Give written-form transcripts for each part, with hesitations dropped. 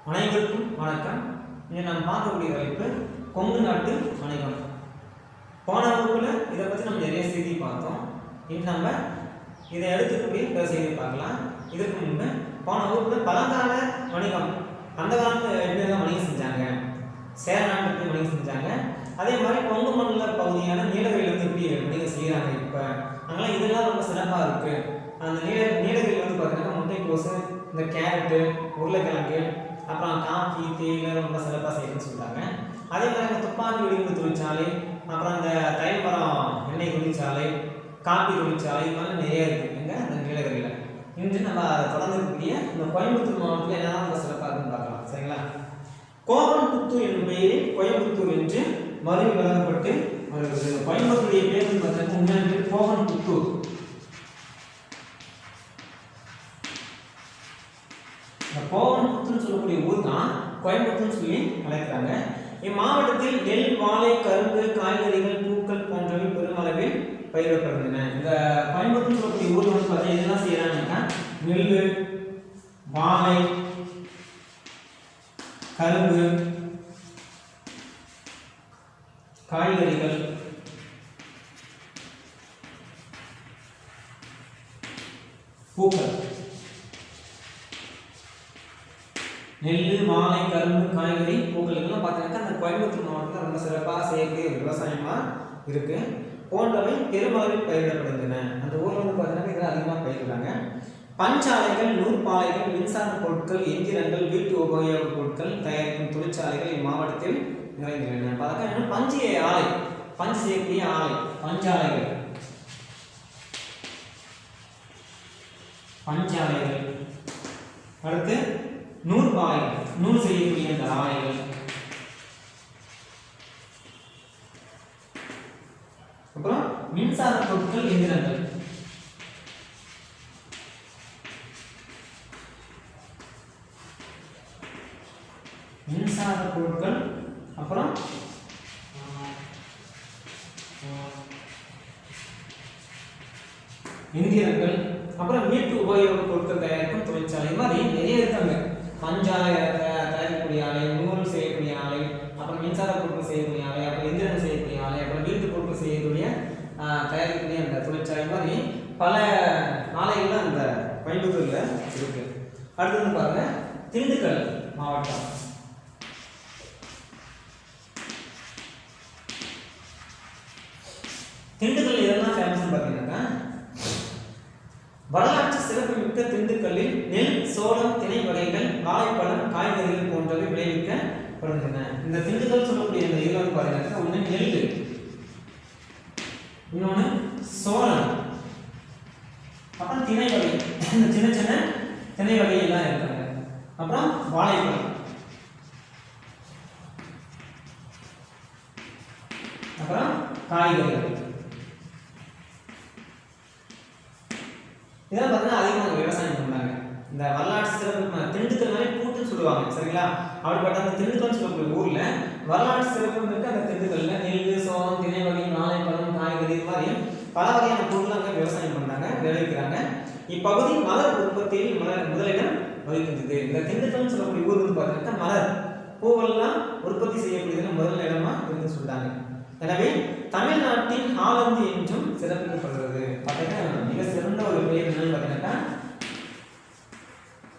அனைவருக்கும் வணக்கம். இங்கே நாம் பார்க்கக்கூடிய தலைப்பு கொங்கு நாட்டு வணிகம். போன வகுப்புல இதை பற்றி நம்ம நிறைய செய்தி பார்த்தோம். இன்று நம்ம இதை எடுத்துக்கூடிய பிற செய்தி பார்க்கலாம். இதற்கு முன்பு போன வகுப்புல பழங்கால வணிகம், அந்த காலத்தில் எப்படி தான் வணிகம் செஞ்சாங்க, சேர நாட்டுக்கு வணிகம் செஞ்சாங்க, அதே மாதிரி கொங்கு மண்டல பகுதியான நீலகிரியிலிருந்து எப்படி வணிகம் செய்கிறாங்க. இப்போ அதனால் இதெல்லாம் ரொம்ப சிறப்பாக இருக்குது. அந்த நீலகிரியில் வந்து பார்த்தீங்கன்னா முட்டைக்கோசு, இந்த கேரட்டு, உருளைக்கிழங்கு, அப்புறம் காஃபி, தேயிலை ரொம்ப சிறப்பாக செய்யணும்னு சொல்லிட்டாங்க. அதே மாதிரி அந்த துப்பாக்கி வெடிகுண்டு தொழிற்சாலை, அப்புறம் அந்த தைல மரம் எண்ணெய் தொழிற்சாலை, காப்பி தொழிற்சாலை, இது மாதிரி நிறைய இருக்குது எங்கே அந்த நீலகிரியில். இன்று நம்ம அதை தொடர்ந்துக்கூடிய இந்த கோயம்புத்தூர் மாவட்டத்தில் என்னெல்லாம் ரொம்ப சிறப்பாக இருக்குன்னு பார்க்கலாம். சரிங்களா? கோவன்புத்தூர் என்னும் பெயரில் கோயம்புத்தூர் என்று மறுவி வழங்கப்பட்டு வருகிறது. கோயம்புத்தூருடைய பேர் பார்த்தீங்கன்னா உண்மையான பேர் கோவன்புத்தூர். கோவன்புத்தூர்னு சொல்லக்கூடிய ஊர் தான் கோயம்புத்தூர்னு சொல்லி அழைக்கிறாங்க. இம்மாவட்டத்தில் நெல், வாழை, கரும்பு, காய்கறிகள், பூக்கள் போன்றவை பெருமளவில் பயிரிடப்படுகின்றன. இந்த கோயம்புத்தூர் சொல்லக்கூடிய ஊர் வந்து பார்த்தீங்கன்னா இதெல்லாம் செய்யறாங்கன்னா நெல், வாழை, கரும்பு, காய்கறிகள், பூக்கள். நெல், வாழை, கரும்பு, காய்கறி, பூக்கள் எல்லாம் பார்த்தீங்கன்னா அந்த கோயம்புத்தூர் மாவட்டத்தில் ரொம்ப சிறப்பாக செய்யக்கூடிய விவசாயமாக இருக்கு. போன்றவை பெருமளவில் பயிரிடப்படுகின்றன. அந்த ஊரில் வந்து பார்த்தீங்கன்னா இதெல்லாம் அதிகமாக பயிரிடுறாங்க. பஞ்சாலைகள், நூற்பாலைகள், மின்சார பொருட்கள், எந்திரங்கள், வீட்டு உபயோகப் பொருட்கள் தயாரிக்கும் தொழிற்சாலைகள் இம்மாவட்டத்தில் நிறைந்துள்ளன. பார்த்தீங்கன்னா பஞ்சு ஆலை, பஞ்சு செய்யக்கூடிய ஆலை, பஞ்சாலைகள், பஞ்சாலைகள். அடுத்து நூற்பாலைகள், நூல் செய்யக்கூடிய அந்த ஆலைகள். அப்புறம் மின்சார பொருட்கள், எந்திரங்கள். மின்சார பொருட்கள், அப்புறம் எந்திரங்கள், அப்புறம் வீட்டு உபயோக பொருட்கள் தயாரிக்கும் தொழிற்சாலை. இது மாதிரி நிறைய இருக்காங்க. பஞ்சாலை தயாரிக்கக்கூடிய ஆலை, நூல் செய்யக்கூடிய ஆலை, அப்புறம் மின்சார பொருட்கள் செய்யக்கூடிய ஆலை, அப்புறம் எந்திரங்கள் செய்யக்கூடிய ஆலை, அப்புறம் வீட்டு பொருட்கள் செய்யக்கூடிய தயாரிக்கக்கூடிய அந்த தொழிற்சாலை மாதிரி பல ஆலைகள் அந்த கோயம்புத்தூர்ல இருக்கு. அடுத்தது பாருங்க, திண்டுக்கல் மாவட்டம். திண்டுக்கல் எதெல்லாம் ஃபேமஸ் பார்த்தீங்கன்னா, வரலாற்று சிறப்புமிக்க திண்டுக்கல்லில் நெல், சோளம், திணை வகைகள், வாழைப்பழம், காய்கறிகள் போன்றவை விளைவிக்கப்படுகின்றன. இந்த திண்டுக்கல் சொல்லக்கூடிய இந்த இதில் வந்து பார்த்தீங்கன்னா ஒன்று நெல், இன்னொன்று சோளம், அப்புறம் திணை வகை, சின்ன சின்ன திணை வகை எல்லாம் இருக்காங்க. அப்புறம் வாழைப்பழம், அப்புறம் காய்கறிகள். இதெல்லாம் பார்த்தீங்கன்னா அதிகமாக விவசாயம் பண்ணாங்க. இந்த வரலாற்று சிறப்பு திண்டுக்கல்னாலே பூட்டுன்னு சொல்லுவாங்க. சரிங்களா? அப்படிப்பட்ட அந்த திண்டுக்கல்னு சொல்லக்கூடிய ஊர்ல வரலாற்று சிறப்பு இருக்கு. அந்த திண்டுக்கல்ல நெல், சோளம், திணை வகை, வாழைப்பழம், காய்கறி, இது மாதிரி பல வகையான பொருட்கள் அங்கே விவசாயம் பண்ணாங்க, விளைவிக்கிறாங்க. இப்பகுதி மலர் உற்பத்தியில் முதலிடம் வகிக்கின்றது. இந்த திண்டுக்கல்னு சொல்லக்கூடிய ஊர் வந்து பார்த்தீங்கன்னா மலர் பூவெல்லாம் உற்பத்தி செய்யக்கூடியதுல முதல் இடமா இருந்து சொல்றாங்க. எனவே தமிழ்நாட்டின் ஹாலந்து என்றும் சிறப்பிக்கப்படுகிறது. பார்த்தீங்கன்னா மிக சிறந்த ஒரு பெயர் என்னன்னு பார்த்தீங்கன்னா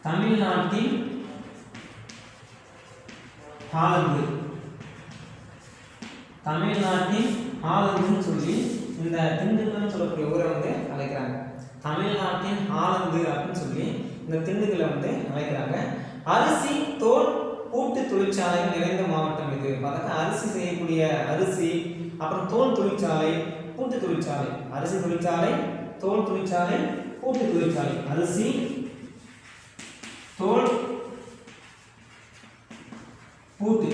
தமிழ்நாட்டின் ஹாலந்து. தமிழ்நாட்டின் ஹாலந்துன்னு சொல்லி இந்த திண்டுக்கல்னு சொல்லக்கூடிய ஊரை வந்து அழைக்கிறாங்க. தமிழ்நாட்டின் ஹாலந்து அப்படின்னு சொல்லி இந்த திண்டுக்கல்லை வந்து அழைக்கிறாங்க. அரிசி, தோல், பூட்டு தொழிற்சாலைகள் நிறைந்த மாவட்டம் இது. பார்த்தா அரிசி செய்யக்கூடிய அரிசி, அப்புறம் தோல் தொழிற்சாலை, பூட்டு தொழிற்சாலை, அரிசி தொழிற்சாலை, தோல் தொழிற்சாலை, பூட்டு தொழிற்சாலை, அரிசி, தோல், பூட்டு,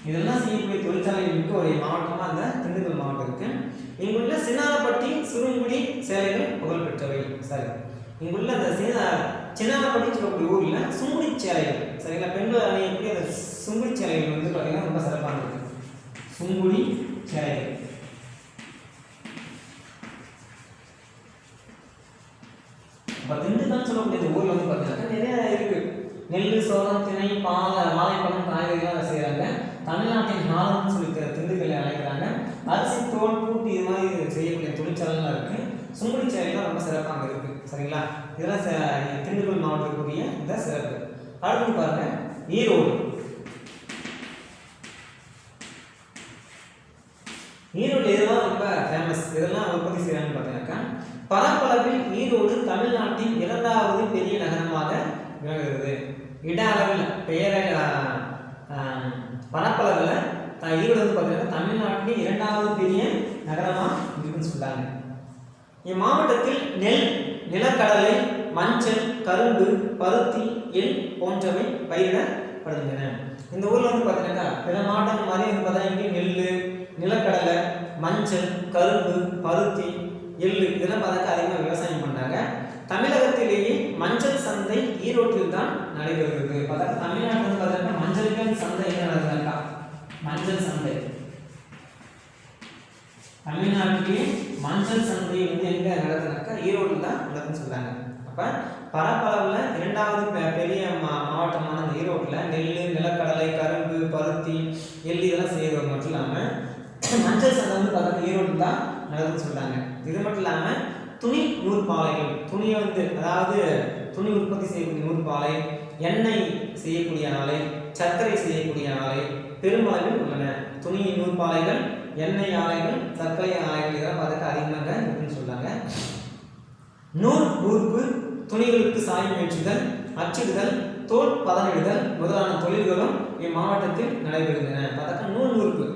இதெல்லாம் செய்யக்கூடிய தொழிற்சாலைகள் மிக்க ஒரு மாவட்டமா அந்த திண்டுக்கல் மாவட்டம் இருக்கு. இங்குள்ள சின்னாலப்பட்டி, சுருங்குடி சேலைகள் புகழ் பெற்றவை. சரி, இங்குள்ள அந்த சின்னாலப்பட்டி சொல்லக்கூடிய ஊர்ல சுங்குடி சேலைகள், சரிங்களா, பெண்கள் அணியக்கூடிய அந்த சுங்குடி சேலைகள் வந்து பார்த்தீங்கன்னா ரொம்ப சிறப்பாக இருக்கு. சுங்குடி சேலைகள். இப்போ திண்டுக்கல் சொல்லக்கூடிய இந்த ஊர்ல வந்து பார்த்தீங்கன்னா நிறைய இருக்கு. நெல், சோளம், திணை, வாழைப்பழம், காய்கறிலாம் செய்கிறாங்க. தமிழ்நாட்டின் ஹாலம்னு சொல்லி திண்டுக்கல்லை அழைக்கிறாங்க. அரிசி, தோல், பூட்டு இது மாதிரி செய்யக்கூடிய தொழிற்சாலைலாம் இருக்குது. சுங்குடி சேவைலாம் ரொம்ப சிறப்பாக இருக்குது. சரிங்களா? இதெல்லாம் திண்டுக்கல் மாவட்டத்துக்குரிய இந்த சிறப்பு. அடுத்து பாருங்க ஈரோடு. ஈரோடு இதெல்லாம் ரொம்ப ஃபேமஸ். இதெல்லாம் உற்பத்தி செய்யறாங்கன்னு பார்த்தீங்கன்னாக்கா, பரப்பளவில் ஈரோடு தமிழ்நாட்டின் 2வது பெரிய நகரமாக விளங்குகிறது. இட அளவில் பரப்பளவில் ஈரோடு வந்து பார்த்தீங்கன்னா தமிழ்நாட்டின் 2வது பெரிய நகரமாக இருக்குன்னு சொல்றாங்க. இம்மாவட்டத்தில் நெல், நிலக்கடலை, மஞ்சள், கரும்பு, பருத்தி, எள் போன்றவை பயிரிடப்படுகின்றன. இந்த ஊர்ல வந்து பார்த்தீங்கன்னா பிற மாவட்டங்கள் மாதிரி வந்து பார்த்தீங்கன்னா நெல், நிலக்கடலை, மஞ்சள், கரும்பு, பருத்தி, எள்ளு இதெல்லாம் பார்த்தா அதிகமாக விவசாயம் பண்ணாங்க. தமிழகத்திலேயே மஞ்சள் சந்தை ஈரோட்டில் தான் நடைபெறுகிறது. பார்த்தா தமிழ்நாட்டில் வந்து பார்த்தீங்கன்னா மஞ்சள் சந்தை எங்க நடக்குதுக்கா? மஞ்சள் சந்தை தமிழ்நாட்டிலேயே மஞ்சள் சந்தை வந்து எங்க நடக்குதுனாக்கா ஈரோட்டில் தான் நடக்குதுன்னு சொல்றாங்க. அப்ப பரப்பளவில் 2வது பெரிய மாவட்டமான இந்த ஈரோட்டில் நெல், நிலக்கடலை, கரும்பு, பருத்தி, எள்ளு இதெல்லாம் செய்யறது மட்டும் இல்லாமல் மஞ்சள் சந்தை வந்து பார்த்தீங்கன்னா ஈரோடு தான் நடக்குதுன்னு சொல்றாங்க. இது மட்டும் இல்லாமல் துணி நூற்பாலைகள், துணியை வந்து அதாவது துணி உற்பத்தி செய்யக்கூடிய நூற்பாலை, எண்ணெய் செய்யக்கூடிய ஆலை, சர்க்கரை செய்யக்கூடிய ஆலை பெருமளவில் உள்ளன. துணி நூற்பாலைகள், எண்ணெய் ஆலைகள், சர்க்கரை ஆலைகள் இதெல்லாம் பார்த்துக்க அதிகமாக இருக்குன்னு சொல்றாங்க. நூல் உறுப்பு, துணிகளுக்கு சாயம் ஏற்றுதல், அச்சிடுதல், தோல் பதனிடுதல் முதலான தொழில்களும் இம்மாவட்டத்தில் நடைபெறுகின்றன. பார்த்தாக்க நூல் உறுப்பு,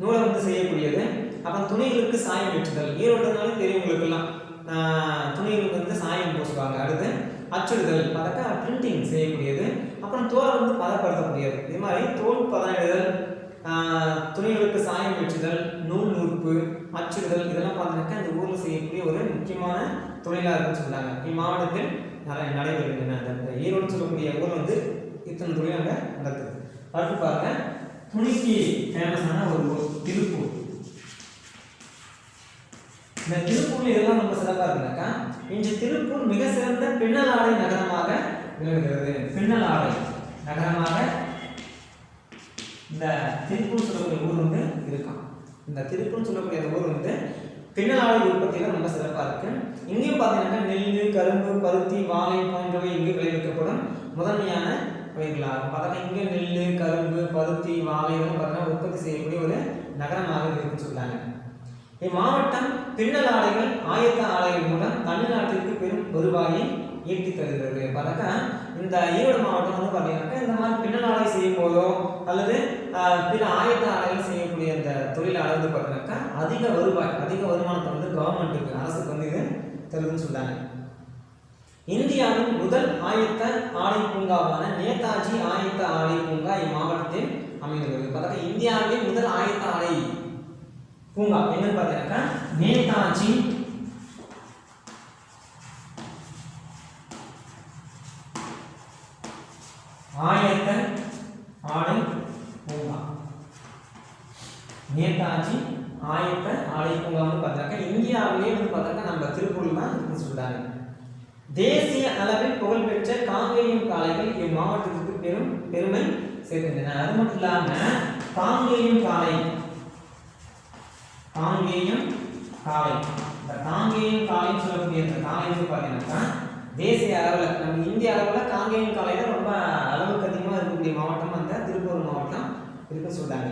நூலை வந்து செய்யக்கூடியது. அப்புறம் துணிகளுக்கு சாயம் ஏற்றுதல், ஈரோடுனாலே தெரியுங்களுக்கெல்லாம் துணிகளுக்கு வந்து சாயம் பூசுவாங்க. அடுத்து அச்சிடுதல், பார்த்தாக்கா பிரிண்டிங் செய்யக்கூடியது. அப்புறம் தோலை வந்து பதப்படுத்தக்கூடியது. இது மாதிரி தோல் பதனிடுதல், துணிகளுக்கு சாயம் ஏற்றுதல், நூல் உறுப்பு, அச்சிடுதல் இதெல்லாம் பார்த்தாக்கா இந்த ஊரில் செய்யக்கூடிய ஒரு முக்கியமான தொழிலாக இருக்குன்னு சொல்றாங்க. இம்மாவட்டத்தில் நடைபெறுகின்றன. அந்த ஈரோடு சொல்லக்கூடிய ஊர் வந்து இத்தனை தொழில் அங்கே நடக்குது. அடுத்து பாருங்க துணிக்கு ஃபேமஸான ஒரு ஊர் திருப்பூர். இந்த திருப்பூர்ல இதெல்லாம் ரொம்ப சிறப்பாக இருந்தாக்கா, இன்று திருப்பூர் மிக சிறந்த பின்னல் ஆடை நகரமாக விளங்குகிறது. பின்னல் ஆடை நகரமாக இந்த திருப்பூர் சொல்லக்கூடிய ஊர் வந்து இருக்கான். இந்த திருப்பூர் சொல்லக்கூடிய ஊர் வந்து பின்னல் ஆடை உற்பத்தியில் ரொம்ப சிறப்பாக இருக்கு. இங்கேயும் பார்த்தீங்கன்னா நெல், கரும்பு, பருத்தி, வாழை போன்றவை இங்கே விளைவிக்கப்படும் முதன்மையான பயிர்களாகும். பார்த்தா இங்கே நெல், கரும்பு, பருத்தி, வாழை இதெல்லாம் பார்த்தீங்கன்னா உற்பத்தி செய்யக்கூடிய ஒரு நகரமாக இருக்குன்னு சொல்றாங்க. இம்மாவட்டம் பின்னல் ஆடைகள், ஆயத்த ஆடைகள் மூலம் தமிழ்நாட்டிற்கு பெரும் வருவாயை ஈட்டி தருகிறது. பார்த்தா இந்த ஈரோடு மாவட்டம் வந்து பார்த்தீங்கன்னா இந்த மாதிரி பின்னல் ஆடை செய்யும் போதோ அல்லது பிற ஆயத்த ஆடைகள் செய்யக்கூடிய இந்த தொழிலாளர் வந்து பார்த்தீங்கன்னாக்கா அதிக வருமானத்தை வந்து கவர்மெண்ட்டுக்கு, அரசுக்கு வந்து இது தருதுன்னு சொல்றாங்க. இந்தியாவின் முதல் ஆயத்த ஆடை பூங்காவான நேதாஜி ஆயத்த ஆடை பூங்கா இம்மாவட்டத்தில் அமைந்துள்ளது. பார்த்தா இந்தியாவின் முதல் ஆயத்த ஆடை பூங்கா என்னன்னு பார்த்தீங்கன்னா நேதாஜி ஆயத்த ஆடை பூங்கா. நேதாஜி ஆயத்த ஆடை பூங்கா வந்து பார்த்தீங்கன்னா இந்தியாவிலேயே வந்து பார்த்தீங்கன்னா நம்ம திருப்பூர்ல தான் இருக்குன்னு சொல்றாங்க. தேசிய அளவில் புகழ்பெற்ற காங்கேயம் காளைகள் இம்மாவட்டத்திற்கு பெருமை சேர்க்கின்றன. அது மட்டும் இல்லாம காங்கேயம் காளை, இந்த காங்கேயம் காளைன்னு சொல்லக்கூடிய இந்த காளை வந்து பார்த்தீங்கன்னா தேசிய அளவில் நம்ம இந்திய அளவில் காங்கேயம் காளை தான் ரொம்ப அளவுக்கு அதிகமாக இருக்கக்கூடிய மாவட்டம் அந்த திருப்பூர் மாவட்டம் இருக்குன்னு சொல்றாங்க.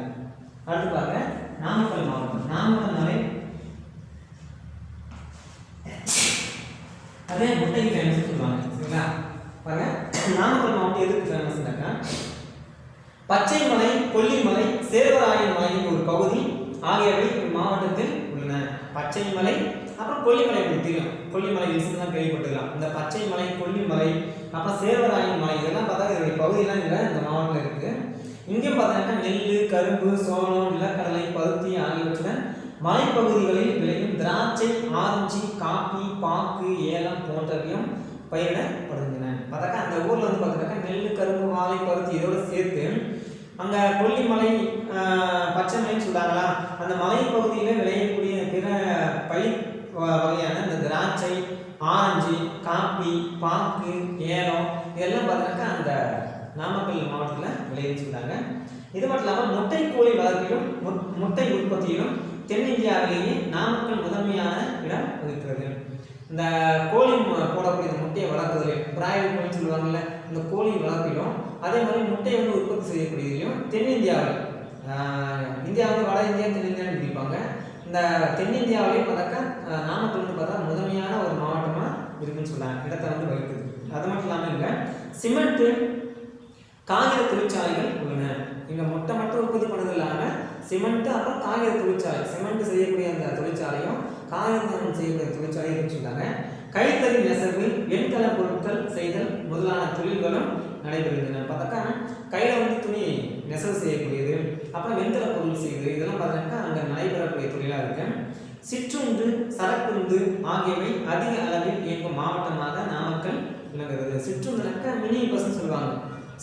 அடுத்து பாருங்க நாமக்கல் மாவட்டம். நாமக்கல்னாலே அதே முட்டைக்கு ஃபேமஸ் சொல்லுவாங்க. சரிங்களா? பாருங்க நாமக்கல் மாவட்டம் எதுக்கு ஃபேமஸ்னாக்கா பச்சைமலை, கொல்லிமலை, சேர்வராயன் மலையின் ஒரு பகுதி ஆகியவை மாவட்டத்தில் உள்ளன. பச்சைமலை அப்புறம் கொல்லிமலை தெரியும், கொல்லிமலை தான் கேள்விப்பட்டிருக்கலாம். இந்த பச்சைமலை, கொல்லிமலை, அப்புறம் சேர்வராயன் மலை இதெல்லாம் பார்த்தா இதனுடைய பகுதியெல்லாம் இந்த மாவட்டத்தில் இருக்கு. இங்கேயும் பார்த்தீங்கன்னா நெல், கரும்பு, சோளம், நிலக்கடலை, பருத்தி ஆகியவற்றுடன் மலைப்பகுதிகளில் விளையும் திராட்சை, ஆரஞ்சு, காப்பி, பாக்கு, ஏலம் போன்றவையும் பயிரிடப்படுகின்றன. பார்த்தாக்கா அந்த ஊரில் வந்து பார்த்தீங்கன்னா நெல், கரும்பு, வாழை, பருத்தி இதோடு சேர்த்து அங்கே கொல்லிமலை, பச்சைமலைன்னு சொல்கிறாங்களா, அந்த மலைப்பகுதியில் விளையக்கூடிய பிற பயிர் வகையான இந்த திராட்சை, ஆரஞ்சு, காப்பி, பாக்கு, ஏலம் இதெல்லாம் பார்த்தீங்கன்னாக்கா அந்த நாமக்கல் மாவட்டத்தில் விளையுதுன்னு சொல்றாங்க. இது மட்டும் இல்லாமல் முட்டை கோழி வளர்ப்பிலும் முட்டை உற்பத்தியிலும் தென்னிந்தியாவிலேயே நாமக்கல் முதன்மையான இடம் வகிக்கிறது. இந்த கோழி போடக்கூடிய முட்டையை வளர்க்குறதுலையும் பிராய்லர் கோழின்னு சொல்லுவாங்கல்ல, இந்த கோழி வளர்ப்பிலும் அதே மாதிரி முட்டையை வந்து உற்பத்தி செய்யக்கூடியதுலையும் தென்னிந்தியாவில், இந்தியாவில் வட இந்தியா தென்னிந்தியான்னு பிரிப்பாங்க. இந்த தென்னிந்தியாவிலையும் பார்த்தாக்கா நாமக்கல் வந்து பார்த்தா முதன்மையான ஒரு மாவட்டமாக இருக்குன்னு சொல்கிறாங்க, இடத்தை வந்து வகிக்குது. அது மட்டும் இல்லாமல் இங்கே சிமெண்ட்டு காகித தொழிற்சாலைகள் உள்ளன. இங்கே முட்டை மட்டும் உற்பத்தி பண்ணது இல்லாமல் சிமெண்ட்டு அப்புறம் காகித தொழிற்சாலை, சிமெண்ட் செய்யக்கூடிய அந்த தொழிற்சாலையும் காகிதம் செய்யக்கூடிய தொழிற்சாலையும் சொல்கிறாங்க. கைத்தறி நெசவு, வெண்கல பொருட்கள் செய்தல் முதலான தொழில்களும் நடைபெறுகின்றன. பார்த்தாக்கா கையில் வந்து துணி நெசவு செய்யக்கூடியது, அப்புறம் வெண்கல பொருள் செய்யுது, இதெல்லாம் பார்த்தாக்கா அங்கே நடைபெறக்கூடிய தொழிலாக இருக்கு. சிற்றுந்து, சரக்குந்து ஆகியவை அதிக அளவில் இயங்கும் மாவட்டமாக நாமக்கல் விளங்குகிறது. சிற்றுந்துனாக்கா மினி பஸ்ன்னு சொல்லுவாங்க,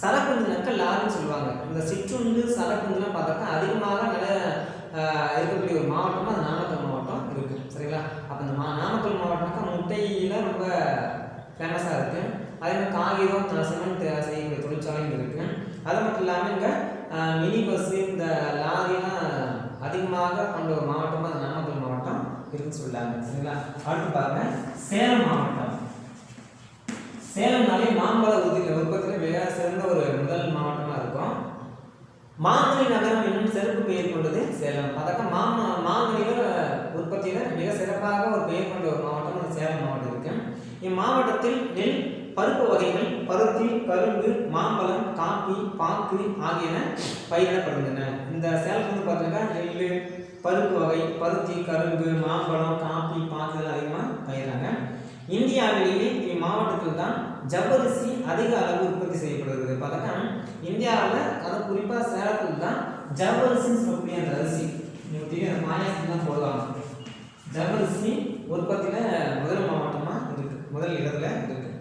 சரக்குந்துனாக்கா லாரின்னு சொல்லுவாங்க. இந்த சிற்றுந்து சரக்குந்துலாம் பார்த்தாக்கா அதிகமாக இருக்கக்கூடிய ஒரு மாவட்டமாக அந்த நாமக்கல் மாவட்டம் இருக்குது. சரிங்களா? அப்போ இந்த நாமக்கல் மாவட்டம்னாக்கா முட்டையில் ரொம்ப ஃபேமஸாக இருக்குது. அதே மாதிரி காகிதம் சிமெண்ட் செய்யக்கூடிய தொழிற்சாலையும் இருக்குது. அது மட்டும் இல்லாமல் இங்கே மினி பஸ்ஸு இந்த லாரிலாம் அதிகமாக கொண்ட ஒரு மாவட்டமாக அந்த நாமக்கல் மாவட்டம் இருக்குன்னு சொல்கிறாங்க. சரிங்களா? அடுத்து பாருங்க சேலம் மாவட்டம். சேலம்னாலே மாம்பழ உற்பத்தியில் மிக சிறந்த ஒரு முதல் மாவட்டமாக இருக்கும். மாங்கனி நகரம் என்னும் சிறப்பு பெயர் கொண்டது சேலம். அதாக்க மாங்கனியில் உற்பத்தியில் மிக சிறப்பாக ஒரு பெயர் கொண்ட ஒரு மாவட்டம் அந்த சேலம் மாவட்டம் இருக்கு. இம்மாவட்டத்தில் நெல், பருப்பு வகைகள், பருத்தி, கரும்பு, மாம்பழம், காப்பி, பாக்கு ஆகியன பயிரிடப்படுகின்றன. இந்த சேலத்தில் வந்து பார்த்தீங்கன்னா நெல், பருப்பு வகை, பருத்தி, கரும்பு, மாம்பழம், காப்பி, பாக்கு இதெல்லாம் அதிகமாக பயிராங்க. இந்தியாவிலேயே இம்மாவட்டத்தில் தான் ஜவ்வரிசி அதிக அளவு உற்பத்தி செய்யப்படுகிறது. பார்த்தா இந்தியாவில் அது குறிப்பாக சேலத்தில் தான் ஜவ்வரிசின்னு சொல்லக்கூடிய அந்த அரிசி அந்த மாநிலத்தில் தான் போடுவாங்க. ஜவ்வரிசி உற்பத்தியில் முதல் மாவட்டமாக இருக்கு, முதல் இடத்துல இருக்கு.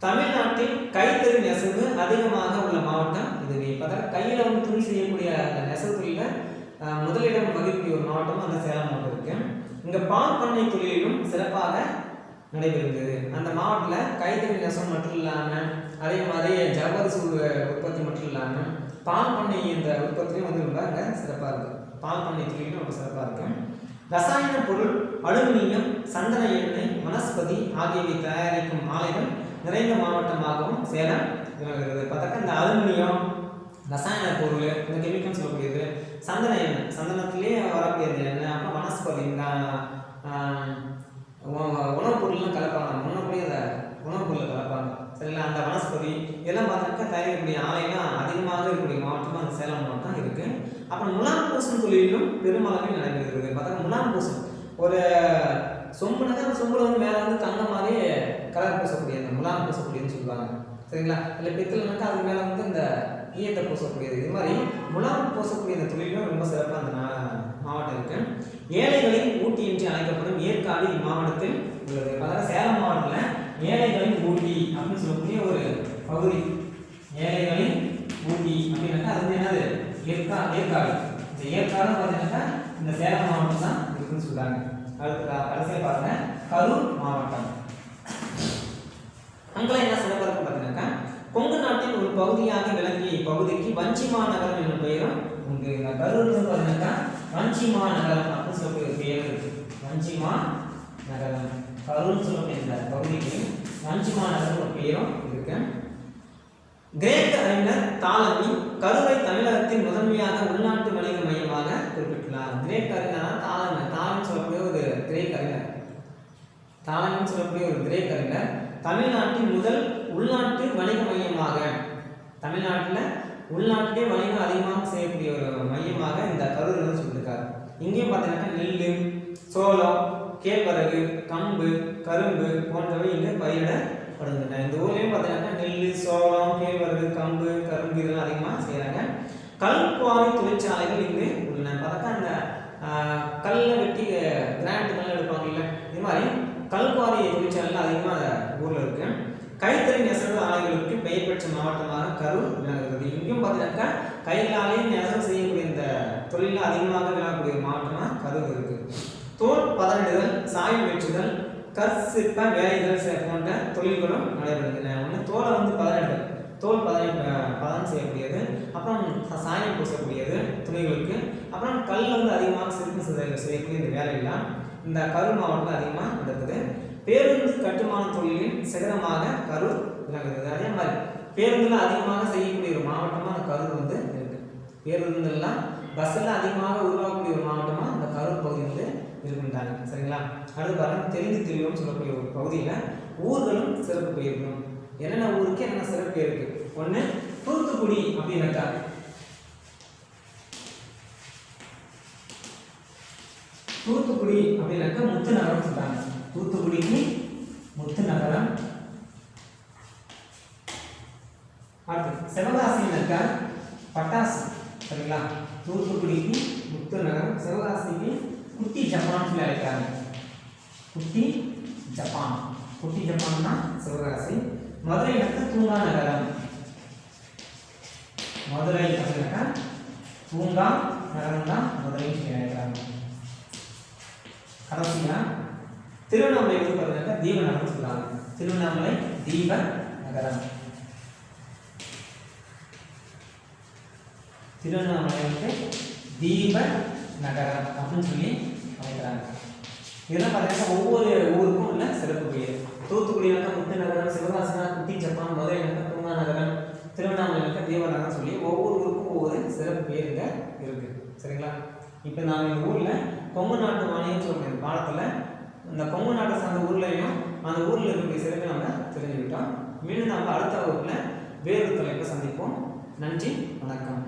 தமிழ்நாட்டில் கைத்தறி நெசவு அதிகமாக உள்ள மாவட்டம் இதுவே. பார்த்தா கையில் வந்து துணி செய்யக்கூடிய அந்த நெசவு தொழிலில் முதலிடம் வகிக்கக்கூடிய ஒரு மாவட்டமாக அந்த சேலம் மாவட்டம் இருக்கு. இங்கே பால் பண்ணை தொழிலும் சிறப்பாக நடைபெறுகிறது. அந்த மாவட்டத்தில் கைத்தறி நெசவு மட்டும் இல்லாமல் அதே மாதிரி ஜவ்வரிசி உற்பத்தி மட்டும் இல்லாமல் பால் பண்ணை இந்த உற்பத்தியும் வந்து ரொம்ப அங்கே சிறப்பாக இருக்குது. பால் பண்ணை தொழிலும் ரொம்ப சிறப்பாக இருக்கு. ரசாயன பொருள், அலுமினியம், சந்தன எண்ணெய், வனஸ்பதி ஆகியவை தயாரிக்கும் ஆலைகள் நிறைந்த மாவட்டமாகவும் சேலம் விளங்குகிறது. பார்த்தாக்கா இந்த அலுமினியம், ரசாயன பொருள், இந்த கெமிக்கல் சொல்லக்கூடியது, சந்தன எண்ணெய், சந்தனத்திலே வரக்கூடிய எண்ணெய், அப்புறம் வனஸ்பதி உணவுப் பொருள்லாம் கலப்பாங்க, முன்னக்கூடிய உணவுப் பொருளை கலப்பாங்க. சரிங்களா? அந்த வனஸ்பதி இதெல்லாம் பார்த்தாக்கா தயாரிக்கக்கூடிய ஆலையெல்லாம் அதிகமாக இருக்கக்கூடிய மாவட்டமாக அந்த சேலம் மாவட்டம் இருக்குது. அப்புறம் முலாம் பூசும் தொழிலும் பெருமளவில் நடைபெறுகிறது. பார்த்தா முலாம் பூசம் ஒரு சொம்புனாக்கா அந்த சொம்புல வந்து மேலே வந்து தங்க மாதிரி கலர் பூசக்கூடிய அந்த முலாம் பூசக்கூடியதுன்னு சொல்லுவாங்க. சரிங்களா? இல்லை பித்தளைனாக்கா அது மேலே வந்து இந்த ஈயத்தை பூசக்கூடியது. இது மாதிரி முலாம் பூசக்கூடிய இந்த தொழிலும் ரொம்ப சிறப்பாக அந்த மாவட்டம் இருக்கு. ஏழைகளின் ஊட்டி என்று அழைக்கப்படும் ஏற்காடு இம்மாவட்டத்தில் உள்ளது. அதாவது சேலம் மாவட்டத்தில் ஏழைகளின் ஊட்டி அப்படின்னு சொல்லக்கூடிய ஒரு பகுதி. ஏழைகளின் ஊட்டி அப்படின்னாக்கா அது வந்து என்னது ஏற்காடு. இந்த ஏற்காடு பார்த்தீங்கன்னாக்கா இந்த சேலம் மாவட்டம் தான் இருக்குன்னு சொல்றாங்க. அடுத்து கடைசியாக பாருங்க கரூர் மாவட்டம். அங்கெல்லாம் என்ன சிறப்பாக இருக்கும் பார்த்தீங்கன்னாக்கா கொங்கு நாட்டின் ஒரு பகுதியாக விளங்கிய இப்பகுதிக்கு வஞ்சிமா நகரம் என்ற பெயரும் உண்டு. இந்த கரூர் பார்த்தீங்கன்னாக்கா வஞ்சிமா நகரம் அப்படின்னு சொல்லக்கூடிய ஒரு பெயர் இருக்கு. வஞ்சிமா நகரம் கரூர் சொல்லக்கூடிய இந்த பகுதிக்கு வஞ்சிமா நகரம் ஒரு பெயரும் இருக்கு. கிரேக்க அறிஞர் தாலமி கரூரை தமிழகத்தின் முதன்மையாக உள்நாட்டு வணிக மையமாக குறிப்பிட்டுள்ளார். கிரேக்க அறிஞர் தாலமி சொல்லக்கூடிய ஒரு கிரேக்க அறிஞர், தாலமின்னு சொல்லக்கூடிய ஒரு கிரேக்க அறிஞர் தமிழ்நாட்டின் முதல் உள்நாட்டு வணிக மையமாக, தமிழ்நாட்டில் உள்நாட்டிலே வணிகம் அதிகமாக செய்யக்கூடிய ஒரு மையமாக இந்த கரூர் வந்து சொல்லியிருக்காரு. இங்கேயும் பார்த்தீங்கன்னா நெல், சோளம், கேழ்வரகு, கம்பு, கரும்பு போன்றவை இங்கு பயிரிடப்படுகின்றன. இந்த ஊர்லேயும் பார்த்தீங்கன்னா நெல், சோளம், கேழ்வரகு, கம்பு, கரும்பு இதெல்லாம் அதிகமாக செய்கிறாங்க. கல்குவாரி தொழிற்சாலைகள் இங்கு உள்ளன. பார்த்தா அந்த கல்லை வெட்டி கிராண்ட் கல் எடுப்பாங்கல்ல, இது மாதிரி கல்குவாரி தொழிற்சாலைகள் அதிகமாக ஊரில் இருக்கு. கைத்தறி நெசவு ஆலைகளுக்கு பெயர் பெற்ற மாவட்டமாக கரூர் விளங்குகிறது. இங்கேயும் பார்த்தீங்கன்னாக்கா கைகளாலேயே நெசவு செய்யக்கூடிய இந்த தொழிலில் அதிகமாக விளங்கக்கூடிய மாவட்டமாக கரூர் இருக்கு. தோல் பதனிடுதல், சாயம் வெற்றுதல், கற்சிற்ப வேலைகள் போன்ற தொழில்களும் நடைபெறுகின்றன. ஒன்று தோலை வந்து பதனிடுதல், தோல் பதம் செய்யக்கூடியது, அப்புறம் சாயம் பூசக்கூடியது துணிகளுக்கு, அப்புறம் கல் வந்து அதிகமாக சிற்பம் செய்யக்கூடிய இந்த வேலையெல்லாம் இந்த கரூர் மாவட்டத்தில் அதிகமாக நடக்குது. பேருந்து கட்டுமான தொழிலின் சிகரமாக கரூர் விளங்குது. அதே மாதிரி பேருந்துல அதிகமாக செய்யக்கூடிய ஒரு மாவட்டமாக அந்த கரூர் வந்து இருக்கு. பேருந்துலாம் பஸ்ஸெல்லாம் அதிகமாக உருவாக்கக்கூடிய ஒரு மாவட்டமாக இந்த கரூர் பகுதி வந்து இருக்குன்றாங்க. சரிங்களா? அடுத்து பாருங்க, தெலுங்கு திரியோன்னு சொல்லக்கூடிய ஒரு பகுதியில் ஊர்களும் சிறப்பு பெயர்களும். என்னென்ன ஊருக்கு என்னென்ன சிறப்பு பேர் இருக்கு? ஒன்று தூத்துக்குடி அப்படின்னாக்கா தூத்துக்குடி அப்படின்னாக்கா முத்து நகரம் சொல்றாங்க. தூத்துக்குடிக்கு முத்து நகரம். அடுத்து சிவகாசினாக்கா பட்டாசு. சரிங்களா? தூத்துக்குடிக்கு முத்து நகரம், சிவகாசிக்கு குட்டி ஜப்பான் சொல்லி அழைக்கிறாங்க. குட்டி ஜப்பான். குட்டி ஜப்பான்னா சிவகாசி. மதுரைனாக்கா தூங்கா நகரம். மதுரை அப்படின்னாக்கா தூங்கா நகரம் தான் மதுரைன்னு சொல்லி அழைக்கிறாங்க. கடைசியா திருவண்ணாமலை வந்து பார்த்தீங்கன்னா தீப நகரம் சொல்றாங்க. திருவண்ணாமலை தீப நகரம். திருவண்ணாமலை வந்து தீப நகரம் அப்படின்னு சொல்லி அழைக்கிறாங்க. இதெல்லாம் பார்த்தீங்கன்னா ஒவ்வொரு ஊருக்கும் உள்ள சிறப்பு பெயர். தூத்துக்குடினாக்கா முத்து நகரம், சிவகாசினா குட்டி ஜப்பான், மதுரைனாக்கா தூங்கா நகரம், திருவண்ணாமலைனாக்கா தீப நகரம் சொல்லி ஒவ்வொரு ஊருக்கும் ஒவ்வொரு சிறப்பு பெயருங்க இருக்கு. சரிங்களா? இப்போ நாங்கள் எங்கள் ஊரில் கொங்கு நாட்டு வாணியம் சொல்கிற பாடத்தில் இந்த கொங்கு நாட்டை சார்ந்த ஊர்லையும் அந்த ஊரில் இருக்கக்கூடிய சிறப்பை நம்ம தெரிஞ்சுக்கிட்டோம். மீண்டும் நம்ம அடுத்த வகுப்பில் வேறு தலைப்பை சந்திப்போம். நன்றி, வணக்கம்.